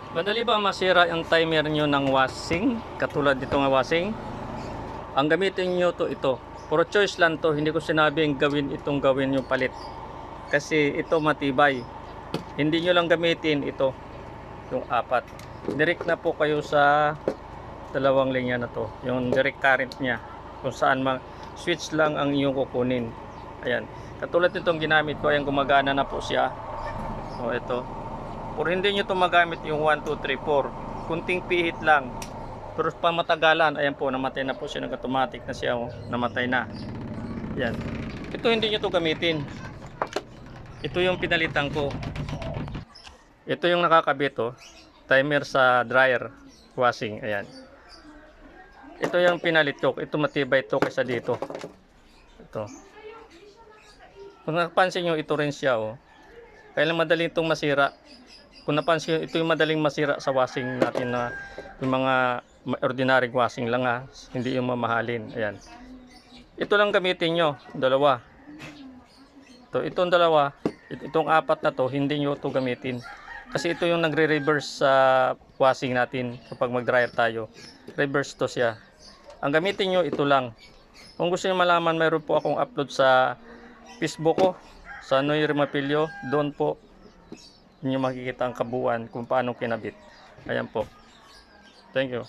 Madali ba masira ang timer nyo ng washing? Katulad dito nga washing. Ang gamitin nyo to ito. Puro choice lang to. Hindi ko sinabing gawin yung palit. Kasi ito matibay. Hindi nyo lang gamitin ito. Yung apat. Direct na po kayo sa dalawang linya na to. Yung direct current nya. Kung saan switch lang ang inyong kukunin. Ayan. Katulad nitong ginamit ko. Ayan, gumagana na po siya. O ito. Or hindi nyo ito magamit yung 1, 2, 3, 4. Kunting pihit lang. Pero pamatagalan, ayan po, namatay na po siya. Nag-automatic na siya. Oh, namatay na. Yan. Ito hindi nyo ito gamitin. Ito yung pinalitan ko. Ito yung nakakabit. Oh. Timer sa dryer washing. Ayan. Ito yung pinalit ko. Ito matibay ito kaysa dito. Ito. Kung napansin nyo, ito rin siya. Oh. Kaya madaling itong masira. Kung napansin, ito yung madaling masira sa washing natin na yung mga ordinary washing lang ha, hindi yung mamahalin. Ayan. Ito lang gamitin nyo, dalawa. Itong dalawa, itong apat na to, hindi nyo ito gamitin. Kasi ito yung nagre-reverse sa washing natin kapag mag-dryer tayo. Reverse to siya. Ang gamitin nyo, ito lang. Kung gusto nyo malaman, mayroon po akong upload sa Facebook ko, sa Noy Remapilio. Doon po inyo makikita ang kabuuan kung paano kinabit. Ayan po. Thank you.